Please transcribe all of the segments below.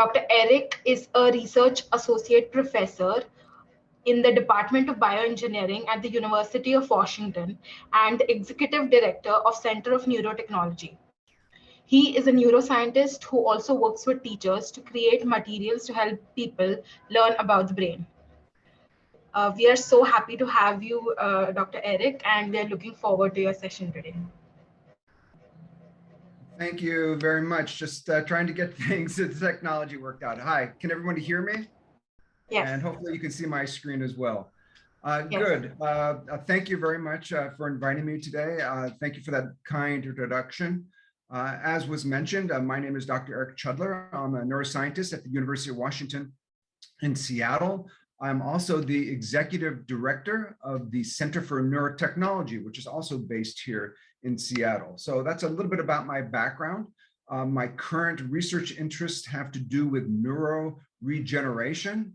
Dr. Eric is a research associate professor in the Department of Bioengineering at the University of Washington and executive director of Center of Neurotechnology. He is a neuroscientist who also works with teachers to create materials to help people learn about the brain. We are so happy to have you, Dr. Eric, and we are looking forward to your session today. Thank you very much. Just trying to get things, the technology worked out. Hi, can everybody hear me? Yes. And hopefully you can see my screen as well. Yes. Good. Thank you very much for inviting me today. Thank you for that kind introduction. As was mentioned, my name is Dr. Eric Chudler. I'm a neuroscientist at the University of Washington in Seattle. I'm also the executive director of the Center for Neurotechnology, which is also based here in Seattle. So that's a little bit about my background. My current research interests have to do with neuroregeneration.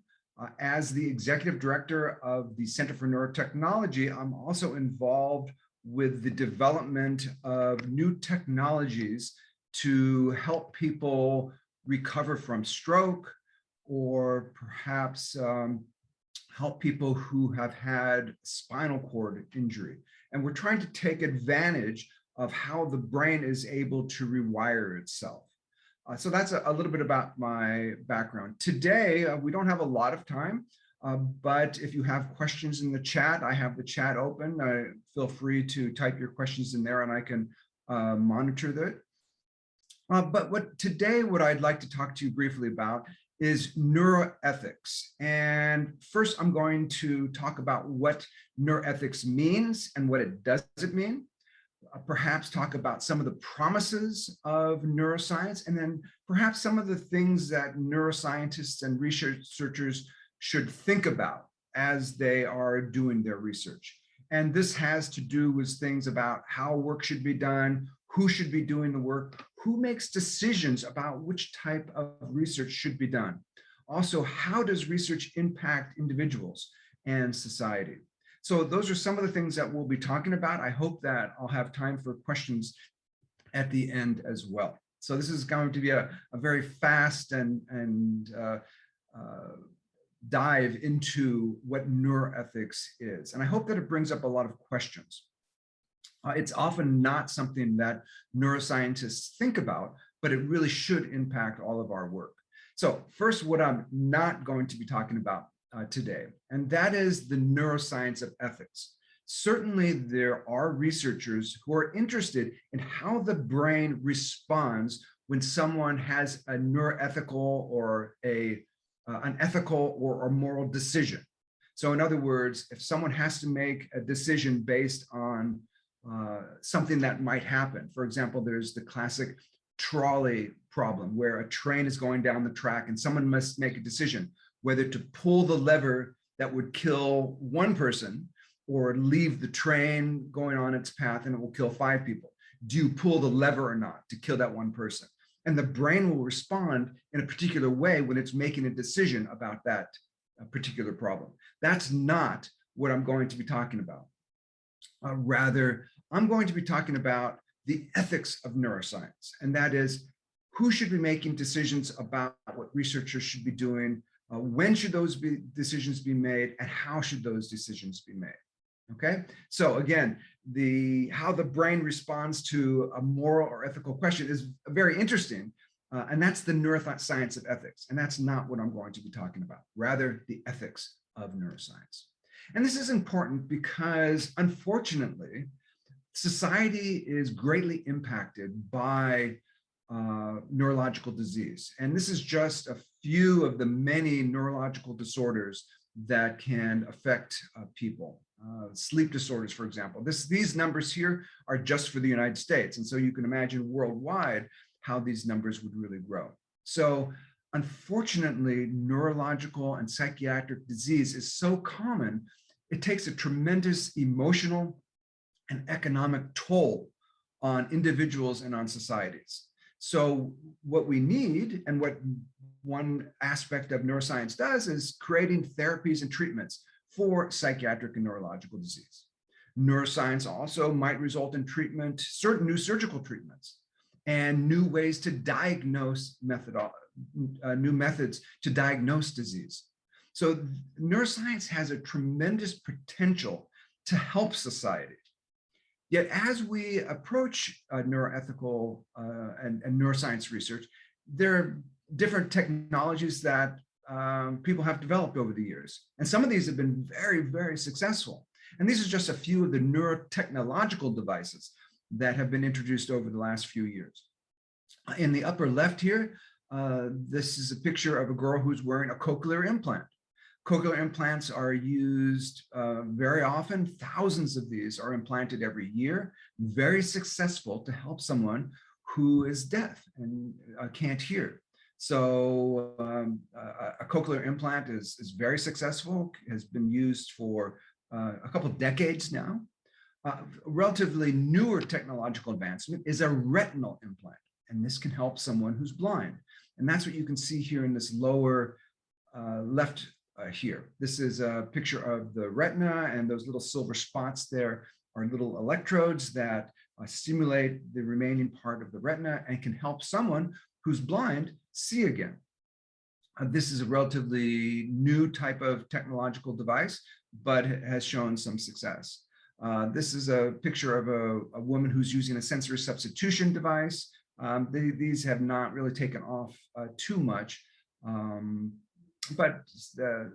As the executive director of the Center for Neurotechnology, I'm also involved with the development of new technologies to help people recover from stroke, or perhaps help people who have had spinal cord injury. And we're trying to take advantage of how the brain is able to rewire itself. So that's a little bit about my background. Today, we don't have a lot of time, but if you have questions in the chat, I have the chat open. Feel free to type your questions in there and I can monitor that. But today, what I'd like to talk to you briefly about is neuroethics. And first, I'm going to talk about what neuroethics means and what it doesn't mean. Perhaps talk about some of the promises of neuroscience, and then perhaps some of the things that neuroscientists and researchers should think about as they are doing their research. And this has to do with things about how work should be done, who should be doing the work, who makes decisions about which type of research should be done. Also, how does research impact individuals and society? So those are some of the things that we'll be talking about. I hope that I'll have time for questions at the end as well. So this is going to be a very fast and dive into what neuroethics is. And I hope that it brings up a lot of questions. It's often not something that neuroscientists think about, but it really should impact all of our work. So first, what I'm not going to be talking about today, and that is the neuroscience of ethics. Certainly, there are researchers who are interested in how the brain responds when someone has a neuroethical or an ethical or moral decision. So in other words, if someone has to make a decision based on something that might happen. For example, there's the classic trolley problem where a train is going down the track and someone must make a decision whether to pull the lever that would kill one person or leave the train going on its path and it will kill 5 people. Do you pull the lever or not to kill that one person? And the brain will respond in a particular way when it's making a decision about that particular problem. That's not what I'm going to be talking about. Rather, I'm going to be talking about the ethics of neuroscience, and that is who should be making decisions about what researchers should be doing, when should those decisions be made, and how should those decisions be made. Okay, so again, how the brain responds to a moral or ethical question is very interesting, and that's the neuroscience of ethics, and that's not what I'm going to be talking about, rather the ethics of neuroscience. And this is important because, unfortunately, society is greatly impacted by neurological disease. And this is just a few of the many neurological disorders that can affect people. Sleep disorders, for example. These numbers here are just for the United States. And so you can imagine worldwide how these numbers would really grow. So unfortunately, neurological and psychiatric disease is so common, it takes a tremendous emotional and economic toll on individuals and on societies. So what we need, and what one aspect of neuroscience does, is creating therapies and treatments for psychiatric and neurological disease. Neuroscience also might result in treatment, certain new surgical treatments, and new ways to diagnose new methods to diagnose disease. So neuroscience has a tremendous potential to help society. Yet as we approach neuroethical and neuroscience research, there are different technologies that people have developed over the years. And some of these have been very, very successful. And these are just a few of the neurotechnological devices that have been introduced over the last few years. In the upper left here, this is a picture of a girl who's wearing a cochlear implant. Cochlear implants are used very often. Thousands of these are implanted every year, very successful to help someone who is deaf and can't hear. So a cochlear implant is very successful, has been used for a couple of decades now. A relatively newer technological advancement is a retinal implant, and this can help someone who's blind. And that's what you can see here in this lower left here. This is a picture of the retina, and those little silver spots there are little electrodes that stimulate the remaining part of the retina and can help someone who's blind see again. This is a relatively new type of technological device, but has shown some success. This is a picture of a woman who's using a sensory substitution device. These have not really taken off too much, but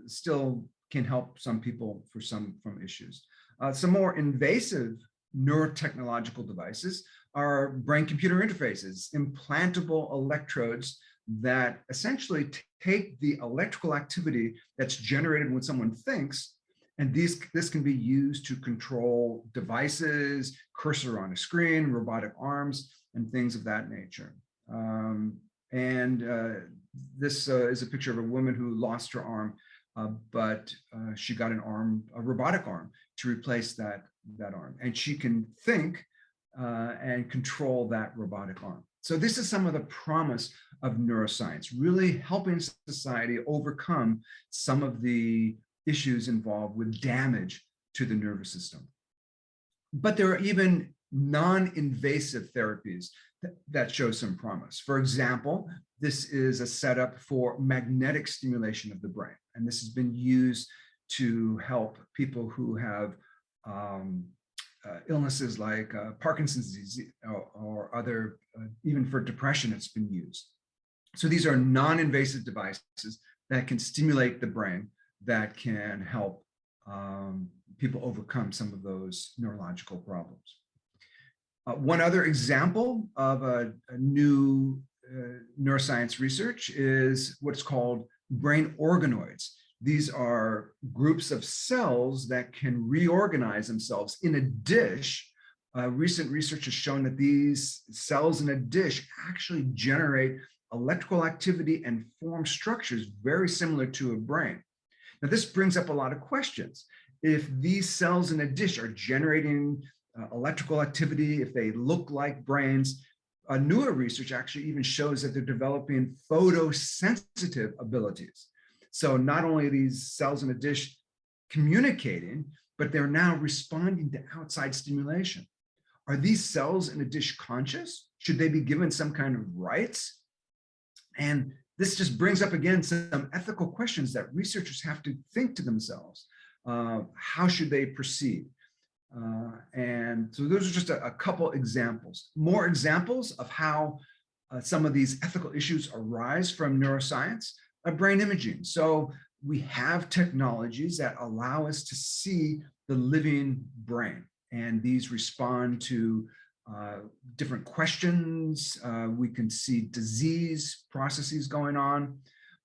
still can help some people for some issues. Some more invasive neurotechnological devices are brain-computer interfaces, implantable electrodes that essentially take the electrical activity that's generated when someone thinks, and this can be used to control devices, cursor on a screen, robotic arms, and things of that nature. This is a picture of a woman who lost her arm, but she got a robotic arm to replace that arm. And she can think and control that robotic arm. So this is some of the promise of neuroscience, really helping society overcome some of the issues involved with damage to the nervous system. But there are even non-invasive therapies that show some promise. For example, this is a setup for magnetic stimulation of the brain. And this has been used to help people who have illnesses like Parkinson's disease or other, even for depression, it's been used. So these are non-invasive devices that can stimulate the brain that can help people overcome some of those neurological problems. One other example of a new neuroscience research is what's called brain organoids. These are groups of cells that can reorganize themselves in a dish. Recent research has shown that these cells in a dish actually generate electrical activity and form structures very similar to a brain. Now, this brings up a lot of questions. If these cells in a dish are generating electrical activity, if they look like brains, newer research actually even shows that they're developing photosensitive abilities. So not only are these cells in a dish communicating, but they're now responding to outside stimulation. Are these cells in a dish conscious? Should they be given some kind of rights? And this just brings up again some ethical questions that researchers have to think to themselves. How should they proceed? And so those are just a couple examples. More examples of how some of these ethical issues arise from neuroscience. Brain imaging. So we have technologies that allow us to see the living brain, and these respond to different questions. We can see disease processes going on.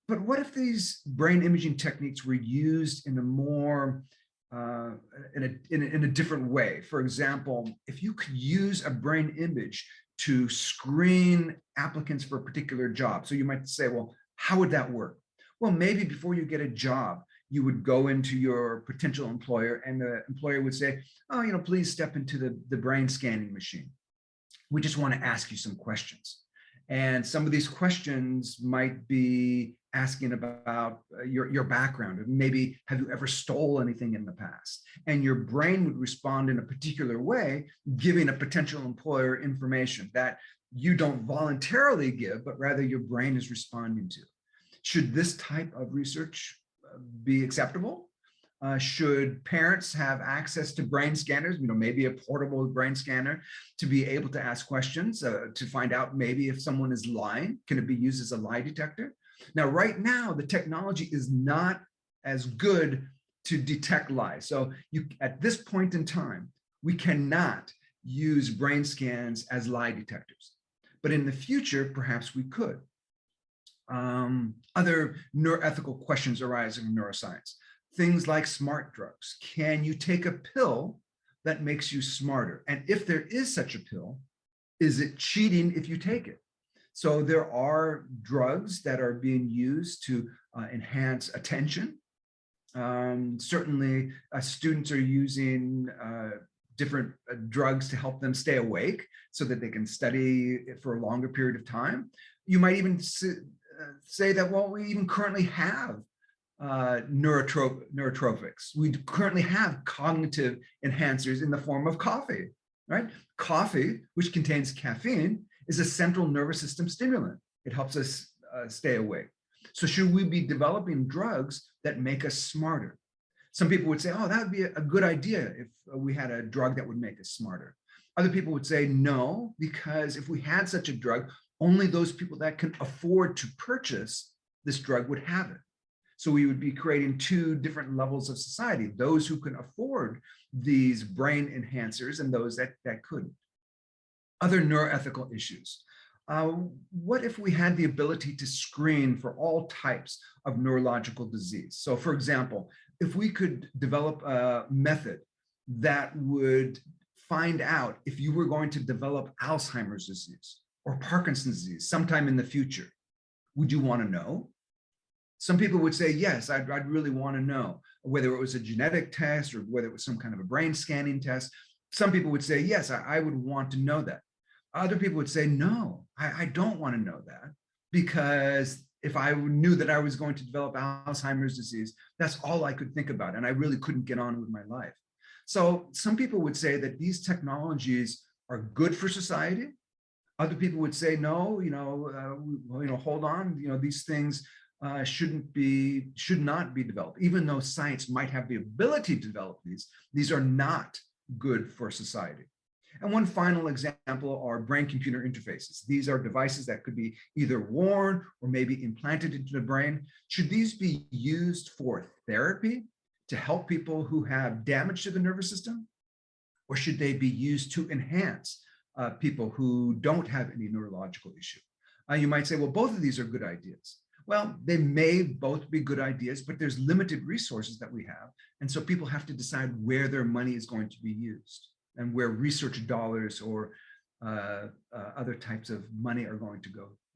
But what if these brain imaging techniques were used in a more in a different way? For example, if you could use a brain image to screen applicants for a particular job. So you might say, well, how would that work? Well, maybe before you get a job, you would go into your potential employer and the employer would say, oh, please step into the brain scanning machine. We just want to ask you some questions. And some of these questions might be asking about your background. Maybe have you ever stole anything in the past? And your brain would respond in a particular way, giving a potential employer information that you don't voluntarily give, but rather your brain is responding to. Should this type of research be acceptable? Should parents have access to brain scanners, maybe a portable brain scanner, to be able to ask questions, to find out maybe if someone is lying? Can it be used as a lie detector? Now, right now, the technology is not as good to detect lies. So at this point in time, we cannot use brain scans as lie detectors. But in the future, perhaps we could. Other neuroethical questions arising in neuroscience. Things like smart drugs. Can you take a pill that makes you smarter? And if there is such a pill, is it cheating if you take it? So there are drugs that are being used to enhance attention. Certainly, students are using different drugs to help them stay awake so that they can study for a longer period of time. You might even say that, well, we even currently have neurotropics. We currently have cognitive enhancers in the form of coffee, right? Coffee, which contains caffeine, is a central nervous system stimulant. It helps us stay awake. So should we be developing drugs that make us smarter? Some people would say, oh, that would be a good idea if we had a drug that would make us smarter. Other people would say no, because if we had such a drug, only those people that can afford to purchase this drug would have it. So we would be creating two different levels of society, those who can afford these brain enhancers and those that couldn't. Other neuroethical issues. What if we had the ability to screen for all types of neurological disease? So for example, if we could develop a method that would find out if you were going to develop Alzheimer's disease or Parkinson's disease sometime in the future, would you want to know? Some people would say, yes, I'd really want to know, whether it was a genetic test or whether it was some kind of a brain scanning test. Some people would say, yes, I would want to know that. Other people would say, no, I don't want to know that, because if I knew that I was going to develop Alzheimer's disease, that's all I could think about, and I really couldn't get on with my life. So some people would say that these technologies are good for society. Other people would say, no, hold on, these things should not be developed. Even though science might have the ability to develop these are not good for society. And one final example are brain-computer interfaces. These are devices that could be either worn or maybe implanted into the brain. Should these be used for therapy to help people who have damage to the nervous system? Or should they be used to enhance people who don't have any neurological issue? You might say, well, both of these are good ideas. Well, they may both be good ideas, but there's limited resources that we have. And so people have to decide where their money is going to be used and where research dollars or other types of money are going to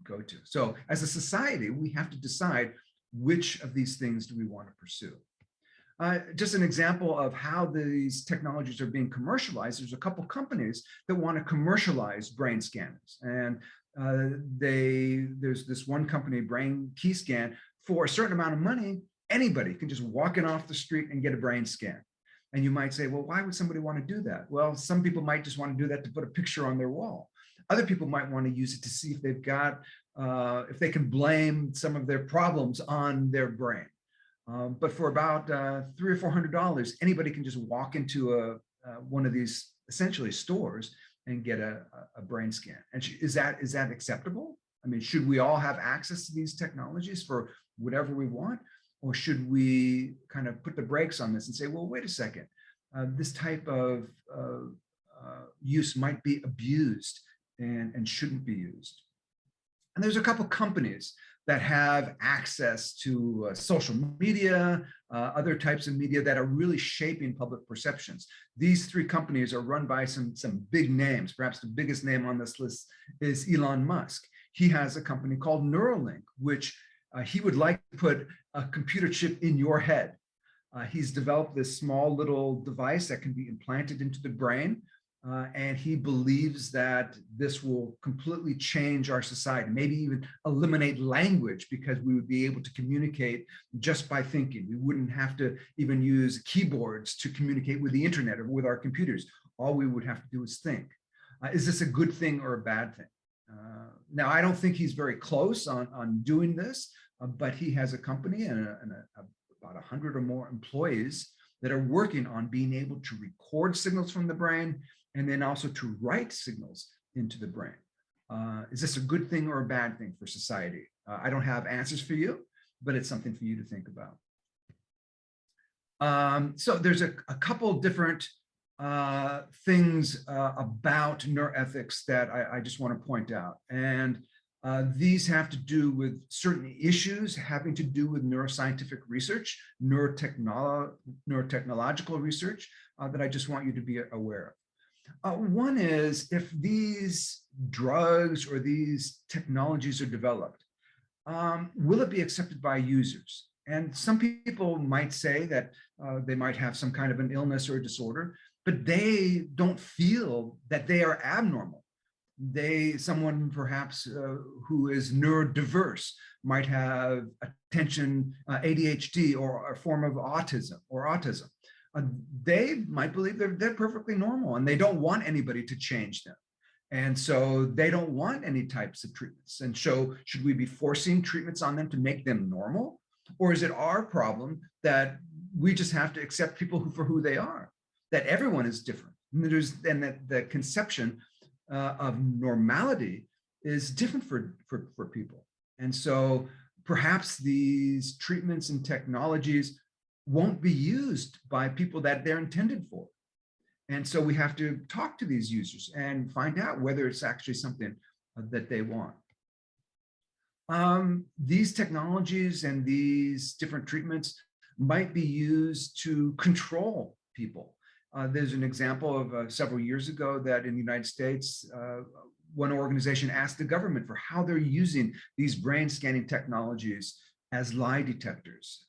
go to. So as a society, we have to decide which of these things do we want to pursue. Just an example of how these technologies are being commercialized, there's a couple companies that want to commercialize brain scanners. And there's this one company, Brain Key Scan, for a certain amount of money, anybody can just walk in off the street and get a brain scan. And you might say, well, why would somebody want to do that? Well, some people might just want to do that to put a picture on their wall. Other people might want to use it to see if they've got, if they can blame some of their problems on their brain. But for about $300 or $400, anybody can just walk into one of these essentially stores and get a brain scan. And is that acceptable? I mean, should we all have access to these technologies for whatever we want? Or should we kind of put the brakes on this and say, well, wait a second, this type of use might be abused and shouldn't be used. And there's a couple companies that have access to social media, other types of media that are really shaping public perceptions. These three companies are run by some big names. Perhaps the biggest name on this list is Elon Musk. He has a company called Neurolink, which he would like to put a computer chip in your head. He's developed this small little device that can be implanted into the brain. And he believes that this will completely change our society, maybe even eliminate language, because we would be able to communicate just by thinking. We wouldn't have to even use keyboards to communicate with the internet or with our computers. All we would have to do is think. Is this a good thing or a bad thing? Now, I don't think he's very close on doing this, but he has a company and about 100 or more employees that are working on being able to record signals from the brain and then also to write signals into the brain. Is this a good thing or a bad thing for society? I don't have answers for you, but it's something for you to think about. So there's a couple different things about neuroethics that I just want to point out. And these have to do with certain issues having to do with neuroscientific research, neurotechnological research that I just want you to be aware of. One is, if these drugs or these technologies are developed, will it be accepted by users? And some people might say that they might have some kind of an illness or a disorder, but they don't feel that they are abnormal. Someone perhaps who is neurodiverse might have attention ADHD or a form of autism. They might believe they're perfectly normal and they don't want anybody to change them. And so they don't want any types of treatments. And so should we be forcing treatments on them to make them normal? Or is it our problem that we just have to accept people for who they are, that everyone is different? And that the conception of normality is different for people. And so perhaps these treatments and technologies won't be used by people that they're intended for. And so we have to talk to these users and find out whether it's actually something that they want. These technologies and these different treatments might be used to control people. There's an example of several years ago that in the United States, one organization asked the government for how they're using these brain scanning technologies as lie detectors,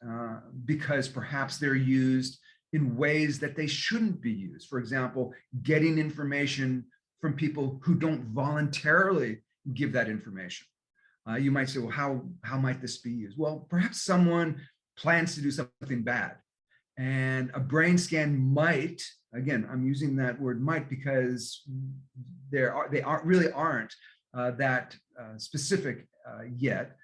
because perhaps they're used in ways that they shouldn't be used. For example, getting information from people who don't voluntarily give that information. You might say, well, how might this be used? Well, perhaps someone plans to do something bad, and a brain scan might, again, I'm using that word might because they really aren't that specific yet.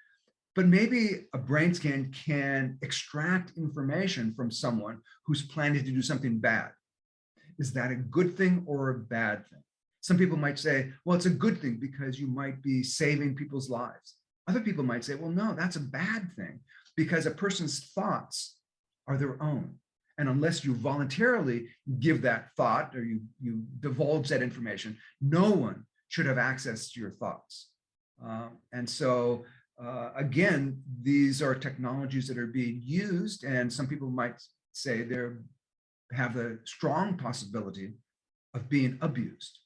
But maybe a brain scan can extract information from someone who's planning to do something bad. Is that a good thing or a bad thing? Some people might say, well, it's a good thing because you might be saving people's lives. Other people might say, well, no, that's a bad thing because a person's thoughts are their own. And unless you voluntarily give that thought or you divulge that information, no one should have access to your thoughts. And so, again, these are technologies that are being used, and some people might say they have the strong possibility of being abused.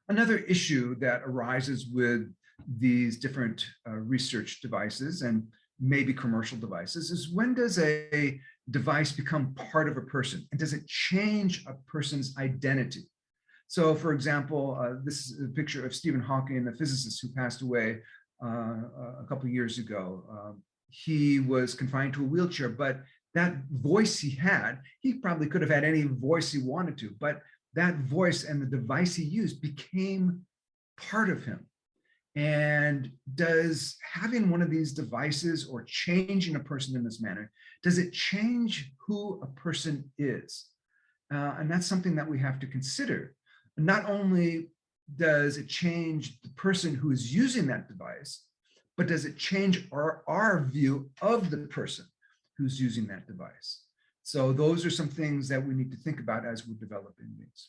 Another issue that arises with these different research devices and maybe commercial devices is, when does a device become part of a person, and does it change a person's identity? So, for example, this is a picture of Stephen Hawking, the physicist who passed away a couple of years ago. He was confined to a wheelchair, but that voice he had, he probably could have had any voice he wanted to, but that voice and the device he used became part of him. And does having one of these devices or changing a person in this manner, does it change who a person is? And that's something that we have to consider. Not only does it change the person who is using that device, but does it change our view of the person who's using that device? So those are some things that we need to think about as we're developing these.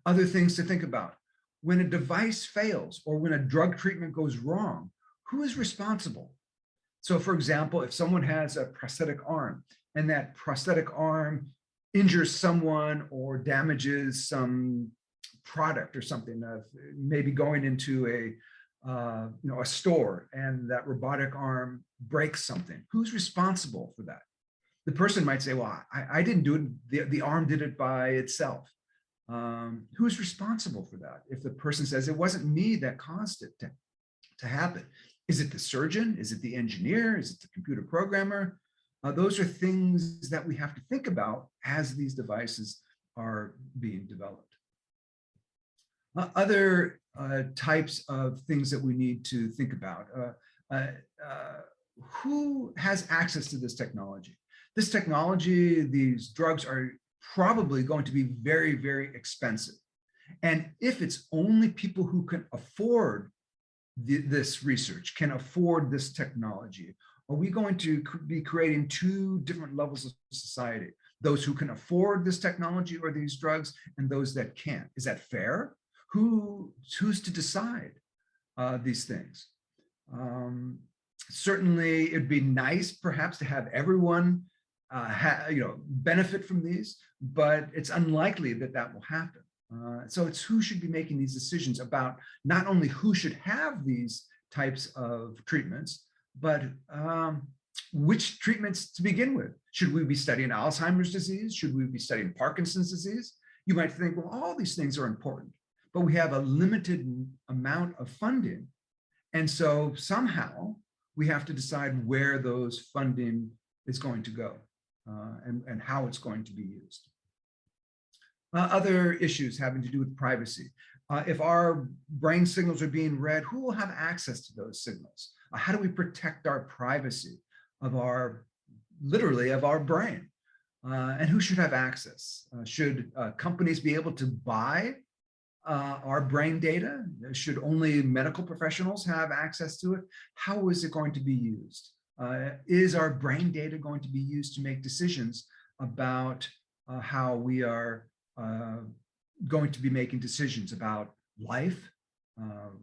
Other things to think about: when a device fails or when a drug treatment goes wrong, who is responsible? So, for example, if someone has a prosthetic arm and that prosthetic arm injures someone or damages some product or something, maybe going into a store, and that robotic arm breaks something, who's responsible for that? The person might say, well, I didn't do it, the arm did it by itself. Who's responsible for that? If the person says, it wasn't me that caused it to happen. Is it the surgeon? Is it the engineer? Is it the computer programmer? Those are things that we have to think about as these devices are being developed. Other types of things that we need to think about. Who has access to this technology? This technology, these drugs are probably going to be very, very expensive. And if it's only people who can afford this research, can afford this technology, are we going to be creating two different levels of society? Those who can afford this technology or these drugs and those that can't. Is that fair? Who's to decide these things? Certainly, it'd be nice perhaps to have everyone benefit from these, but it's unlikely that that will happen. So it's who should be making these decisions about not only who should have these types of treatments, but which treatments to begin with. Should we be studying Alzheimer's disease? Should we be studying Parkinson's disease? You might think, well, all these things are important, but we have a limited amount of funding. And so somehow we have to decide where those funding is going to go and how it's going to be used. Other issues having to do with privacy. If our brain signals are being read, who will have access to those signals? How do we protect our privacy of literally of our brain? And who should have access? Should companies be able to buy our brain data? Should only medical professionals have access to it? How is it going to be used? Is our brain data going to be used to make decisions about how we are going to be making decisions about life?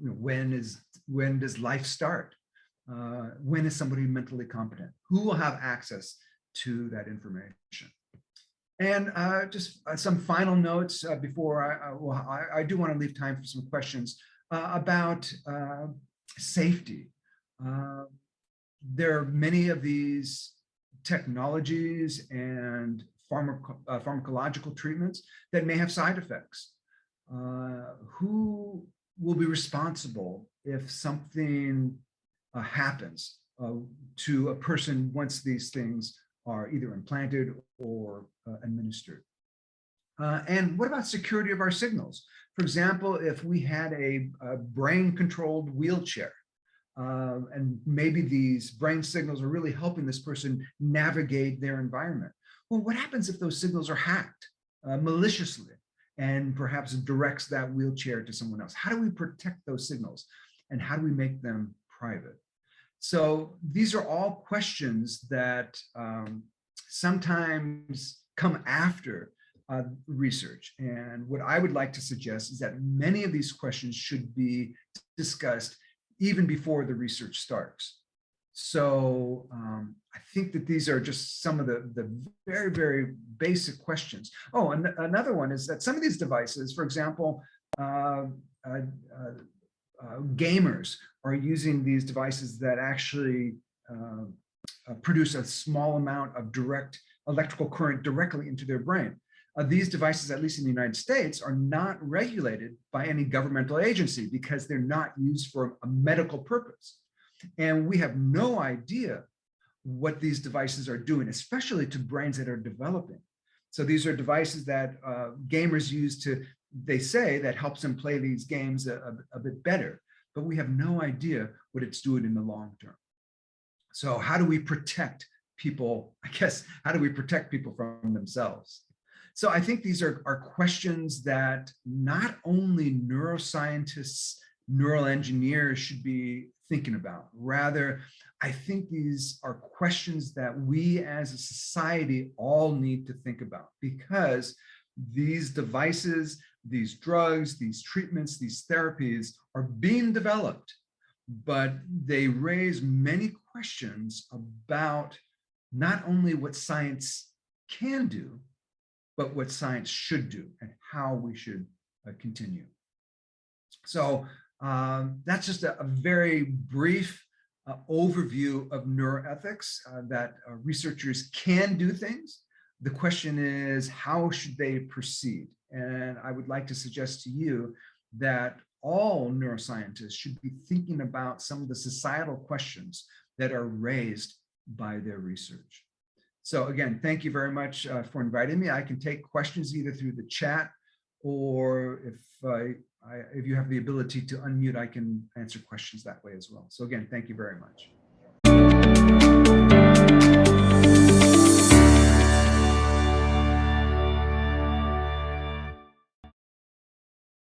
When does life start? When is somebody mentally competent? Who will have access to that information? And just some final notes before I do want to leave time for some questions about safety. There are many of these technologies and pharmacological treatments that may have side effects. Who will be responsible if something happens to a person once these things are either implanted or administered? And what about security of our signals? For example, if we had a brain-controlled wheelchair, and maybe these brain signals are really helping this person navigate their environment. Well, what happens if those signals are hacked maliciously and perhaps directs that wheelchair to someone else? How do we protect those signals and how do we make them private? So these are all questions that sometimes come after research. And what I would like to suggest is that many of these questions should be discussed even before the research starts. So I think that these are just some of the very, very basic questions. Oh, and another one is that some of these devices, for example, gamers are using these devices that actually produce a small amount of direct electrical current directly into their brain. These devices, at least in the United States, are not regulated by any governmental agency because they're not used for a medical purpose. And we have no idea what these devices are doing, especially to brains that are developing. So these are devices that gamers use to, they say, that helps them play these games a bit better, but we have no idea what it's doing in the long term. So how do we protect people? I guess, how do we protect people from themselves? So I think these are questions that not only neuroscientists, neural engineers should be thinking about. Rather, I think these are questions that we as a society all need to think about, because these devices, these drugs, these treatments, these therapies are being developed, but they raise many questions about not only what science can do, but what science should do and how we should continue. So that's just a very brief overview of neuroethics, that researchers can do things, The question is, how should they proceed? And I would like to suggest to you that all neuroscientists should be thinking about some of the societal questions that are raised by their research. So again, thank you very much for inviting me. I can take questions either through the chat, or if you have the ability to unmute, I can answer questions that way as well. So again, thank you very much.